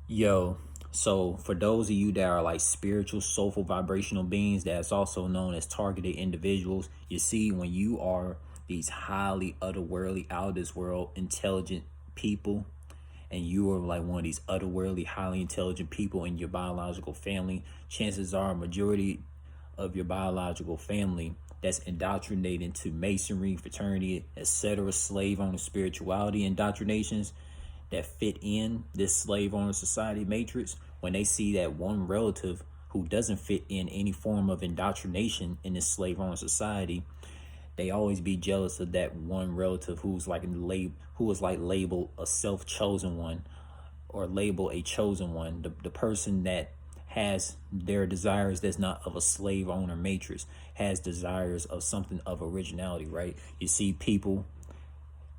Yo, so for those of you that are like spiritual, soulful, vibrational beings, that's also known as targeted individuals. You see, when you are these highly otherworldly, out of this world, intelligent people, and you are like one of these otherworldly, highly intelligent people in your biological family, chances are a majority of your biological family that's indoctrinated into masonry, fraternity, etc., slave owner spirituality indoctrinations that fit in this slave owner society matrix, when they see that one relative who doesn't fit in any form of indoctrination in this slave owner society, they always be jealous of that one relative who's like who is like labeled a self-chosen one, or label a chosen one, the person that has their desires that's not of a slave owner matrix, has desires of something of originality, right? You see people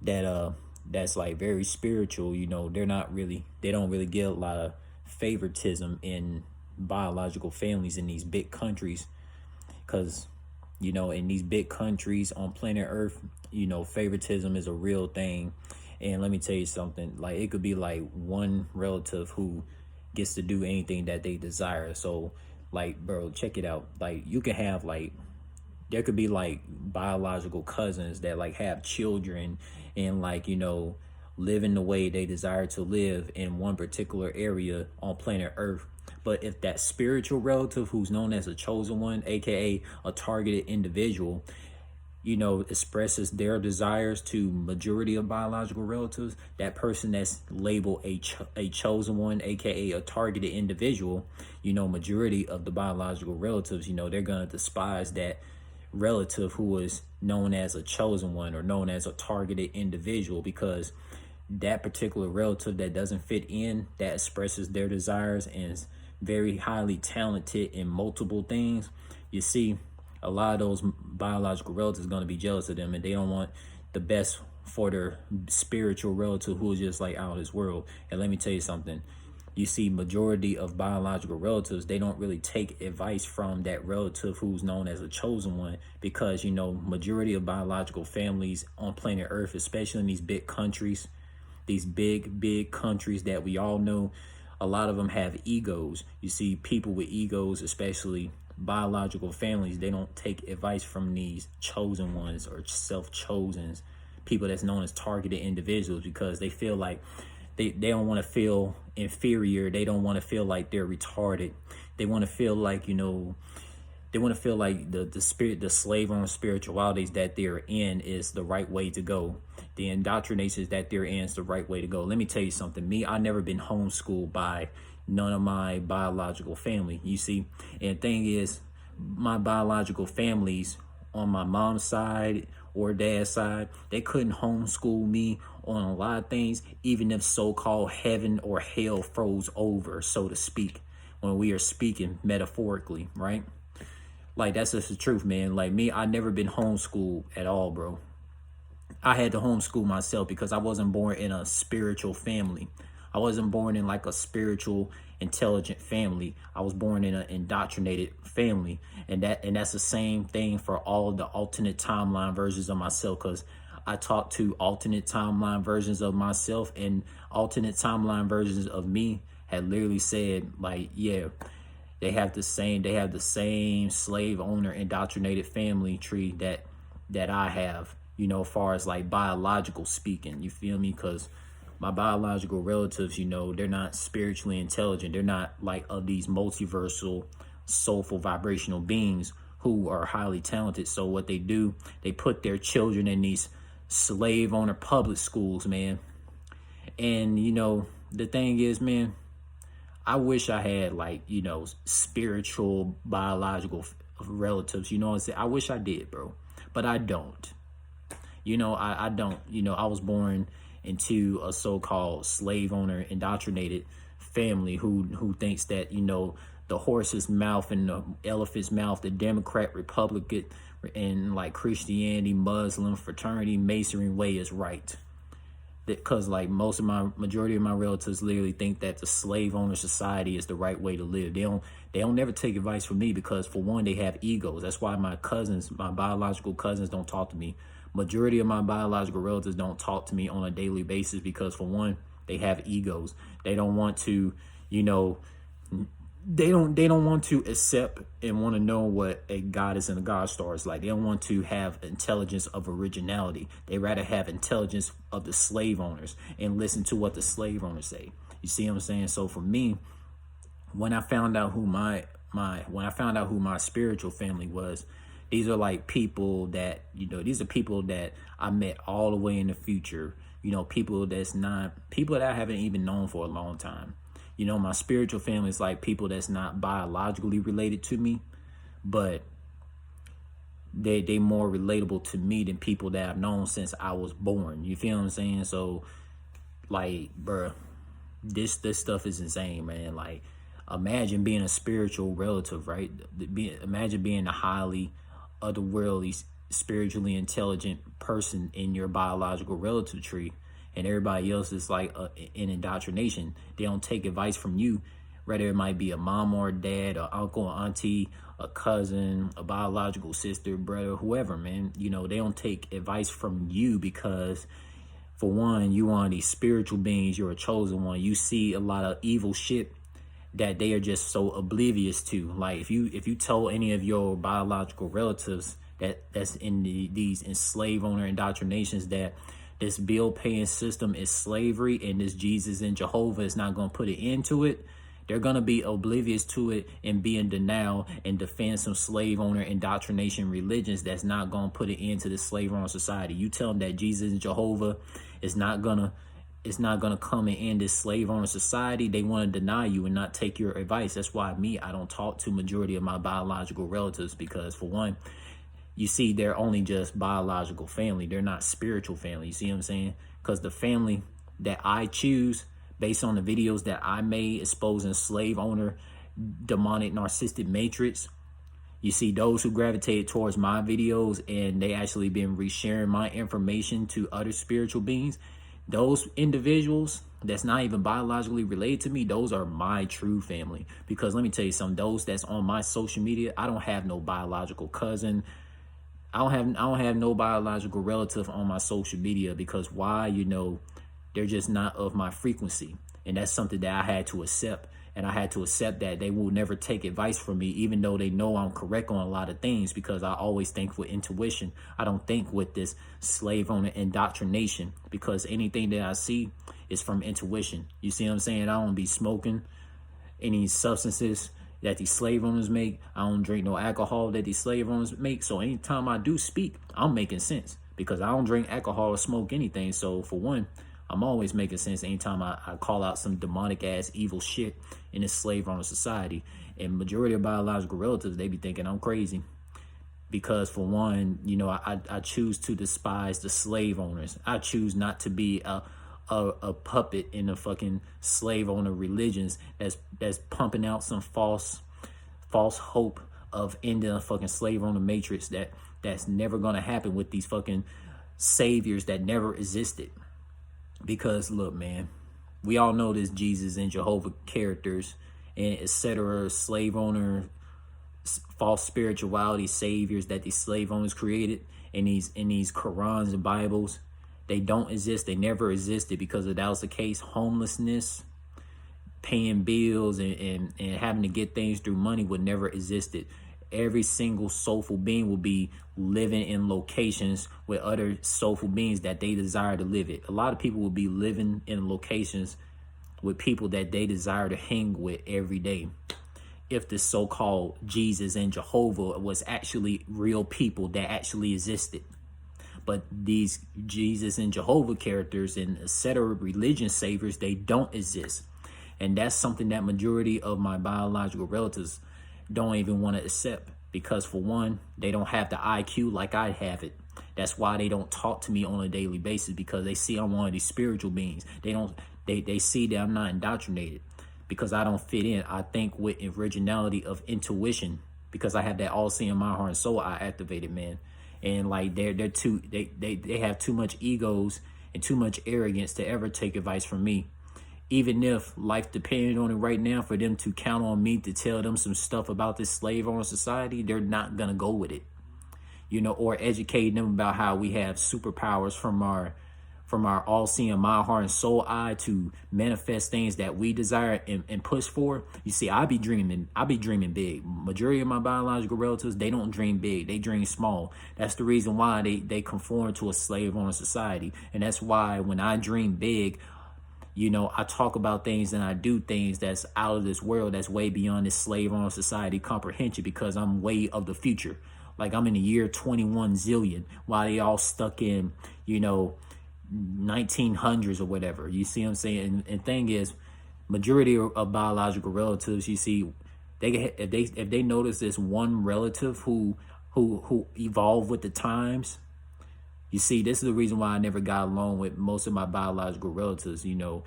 that that's like very spiritual, they don't really get a lot of favoritism in biological families in these big countries, because in these big countries on planet Earth, favoritism is a real thing. And let me tell you something, like it could be like one relative who gets to do anything that they desire. So like, bro, check it out, like you can have like, there could be like biological cousins that like have children and like, living the way they desire to live in one particular area on planet Earth. But if that spiritual relative who's known as a chosen one, aka a targeted individual, expresses their desires to majority of biological relatives, that person that's labeled a chosen one, aka a targeted individual, majority of the biological relatives, they're gonna despise that relative who is known as a chosen one or known as a targeted individual, because that particular relative that doesn't fit in, that expresses their desires and is very highly talented in multiple things, you see, a lot of those biological relatives are going to be jealous of them, and they don't want the best for their spiritual relative who is just like out of this world. And let me tell you something, you see, majority of biological relatives, they don't really take advice from that relative who's known as a chosen one, because majority of biological families on planet Earth, especially in these big countries, these big countries that we all know, a lot of them have egos. You see, people with egos, especially biological families, they don't take advice from these chosen ones or self-chosens, people that's known as targeted individuals, because they feel like they don't want to feel inferior. They don't want to feel like they're retarded. They want to feel like, they want to feel like the slave on spiritualities that they're in is the right way to go. The indoctrinations that they're in is the right way to go. Let me tell you something. I never been homeschooled by none of my biological family, you see. And the thing is, my biological families on my mom's side or dad's side, they couldn't homeschool me on a lot of things, even if so-called heaven or hell froze over, so to speak, when we are speaking metaphorically, right? Like, that's just the truth, man. Like me, I never been homeschooled at all, bro. I had to homeschool myself because I wasn't born in a spiritual family. I wasn't born in like a spiritual, intelligent family. I was born in an indoctrinated family. And that's the same thing for all the alternate timeline versions of myself, because I talked to alternate timeline versions of myself, and alternate timeline versions of me had literally said, like, yeah, they have the same slave owner indoctrinated family tree that I have, as far as like biological speaking, you feel me? Because my biological relatives, they're not spiritually intelligent. They're not like of these multiversal, soulful, vibrational beings who are highly talented. So what they do, they put their children in these slave owner public schools, man. And the thing is, man, I wish I had like, spiritual biological relatives, what I'm saying? I wish I did, bro, but I don't. I don't. I was born into a so-called slave owner indoctrinated family who thinks that, the horse's mouth and the elephant's mouth, the Democrat, Republican, and like Christianity, Muslim, fraternity, Masonry way is right. Because like majority of my relatives literally think that the slave owner society is the right way to live. They don't never take advice from me, because for one, they have egos. That's why my biological cousins don't talk to me. Majority of my biological relatives don't talk to me on a daily basis, because for one, they have egos. They don't want to, You know, they don't want to accept and want to know what a goddess and a god star is like. They don't want to have intelligence of originality. They rather have intelligence of the slave owners and listen to what the slave owners say. You see what I'm saying? So for me, when I found out who my spiritual family was, these are like people that, these are people that I met all the way in the future. People that I haven't even known for a long time. My spiritual family is like people that's not biologically related to me, but they more relatable to me than people that I've known since I was born. You feel what I'm saying? So, like, bruh, this stuff is insane, man. Like, imagine being a spiritual relative, right? Imagine being a highly otherworldly, spiritually intelligent person in your biological relative tree, and everybody else is like in indoctrination. They don't take advice from you, whether it might be a mom or a dad, or uncle or auntie, a cousin, a biological sister, brother, whoever, man. They don't take advice from you because, for one, you are these spiritual beings. You're a chosen one. You see a lot of evil shit that they are just so oblivious to. Like, if you told any of your biological relatives that's in these enslaved owner indoctrinations that this bill paying system is slavery and this Jesus and Jehovah is not going to put an end to it, they're going to be oblivious to it and be in denial and defend some slave owner indoctrination religions that's not going to put an end to this slave owner society. You tell them that Jesus and Jehovah is not going to come and end this slave owner society, they want to deny you and not take your advice. That's why I don't talk to majority of my biological relatives, because, for one, you see, they're only just biological family. They're not spiritual family. You see what I'm saying? Because the family that I choose based on the videos that I made exposing slave owner, demonic, narcissistic matrix, you see those who gravitated towards my videos and they actually been resharing my information to other spiritual beings. Those individuals that's not even biologically related to me, those are my true family. Because let me tell you something, those that's on my social media, I don't have no biological cousin. I don't have no biological relative on my social media, because why? They're just not of my frequency. And that's something that I had to accept. And I had to accept that they will never take advice from me, even though they know I'm correct on a lot of things, because I always think with intuition. I don't think with this slave owner indoctrination, because anything that I see is from intuition. You see what I'm saying? I don't be smoking any substances that these slave owners make. I don't drink no alcohol that these slave owners make. So anytime I do speak, I'm making sense, because I don't drink alcohol or smoke anything. So for one, I'm always making sense anytime I call out some demonic ass evil shit in this slave owner society. And majority of biological relatives, they be thinking I'm crazy, because, for one, I choose to despise the slave owners. I choose not to be a puppet in the fucking slave owner religions that's pumping out some false hope of ending a fucking slave owner matrix that's never gonna happen with these fucking saviors that never existed. Because look, man, we all know this Jesus and Jehovah characters and etc. slave owner false spirituality saviors that these slave owners created in these Qurans and Bibles. They don't exist. They never existed, because if that was the case, homelessness, paying bills, and having to get things through money would never existed. Every single soulful being will be living in locations with other soulful beings that they desire to live it. A lot of people will be living in locations with people that they desire to hang with every day. If the so-called Jesus and Jehovah was actually real people that actually existed. But these Jesus and Jehovah characters and etc. religion saviors, they don't exist. And that's something that majority of my biological relatives don't even want to accept, because, for one, they don't have the IQ like I have it. That's why they don't talk to me on a daily basis, because they see I'm one of these spiritual beings. They see that I'm not indoctrinated, because I don't fit in. I think with originality of intuition, because I have that all seeing my heart and soul I activated, man. And like they have too much egos and too much arrogance to ever take advice from me. Even if life depended on it right now, for them to count on me to tell them some stuff about this slave owner society, they're not gonna go with it. Or educate them about how we have superpowers from our from our all-seeing mind, heart, and soul eye to manifest things that we desire and push for. You see, I be dreaming big. Majority of my biological relatives, they don't dream big, they dream small. That's the reason why they conform to a slave owner society. And that's why when I dream big, you know, I talk about things and I do things that's out of this world, that's way beyond this slave owner society comprehension, because I'm way of the future. Like I'm in the year 21 zillion, while they all stuck in, you know, 1900s or whatever. You see what I'm saying? And thing is, majority of biological relatives, you see, if they notice this one relative who evolved with the times. You see, this is the reason why I never got along with most of my biological relatives. You know,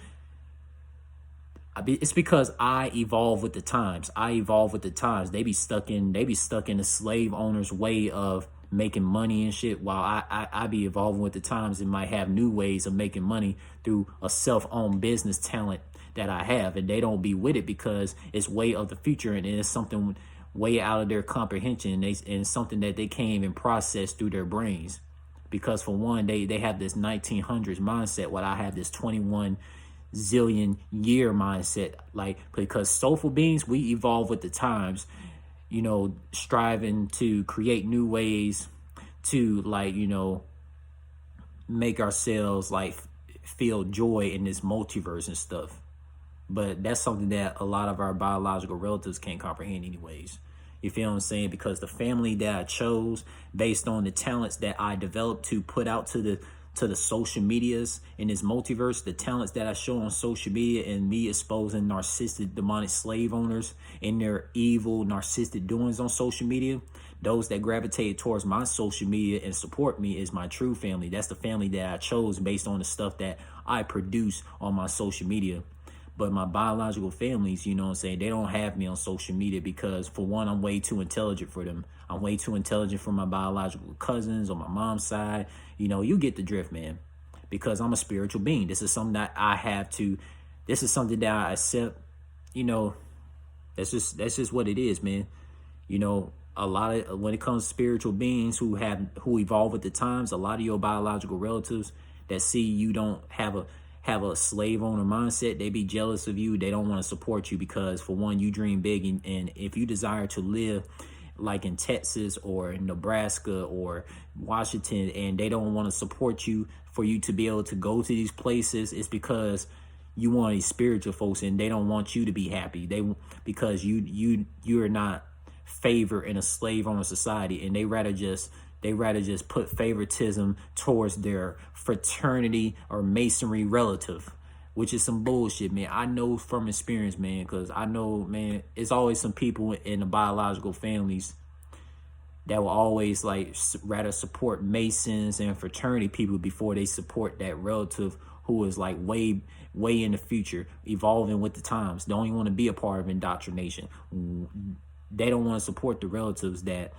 it's because I evolve with the times. I evolve with the times. They be stuck in the slave owner's way of making money and shit, while I be evolving with the times and might have new ways of making money through a self-owned business talent that I have. And they don't be with it because it's way of the future, and it's something way out of their comprehension, and something that they can't even process through their brains. Because for one, they have this 1900s mindset, while I have this 21 zillion year mindset. Like, because soulful beings, we evolve with the times, you know, striving to create new ways to, like, you know, make ourselves like feel joy in this multiverse and stuff. But that's something that a lot of our biological relatives can't comprehend anyways. You feel what I'm saying? Because the family that I chose based on the talents that I developed to put out to the social medias in this multiverse, the talents that I show on social media, and me exposing narcissistic demonic slave owners and their evil narcissistic doings on social media, those that gravitate towards my social media and support me is my true family. That's the family that I chose based on the stuff that I produce on my social media. But my biological families, you know what I'm saying, they don't have me on social media because, for one, I'm way too intelligent for them. I'm way too intelligent for my biological cousins on my mom's side. You know, you get the drift, man, because I'm a spiritual being. This is something that this is something that I accept. You know, that's just what it is, man. You know, a lot of, when it comes to spiritual beings who evolve with the times, a lot of your biological relatives that see you don't have a slave owner mindset, they be jealous of you. They don't want to support you because, for one, you dream big, and if you desire to live like in Texas or in Nebraska or Washington, and they don't want to support you for you to be able to go to these places, it's because you want these spiritual folks, and they don't want you to be happy. Because you're not favored in a slave owner society, and they rather just put favoritism towards their fraternity or masonry relative, which is some bullshit, man. I know from experience, man, because I know, man, it's always some people in the biological families that will always like rather support masons and fraternity people before they support that relative who is like way in the future, evolving with the times. Don't even want to be a part of indoctrination. They don't want to support the relatives that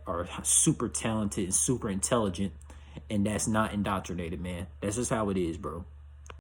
are super talented and super intelligent, and that's not indoctrinated, man. That's just how it is, bro.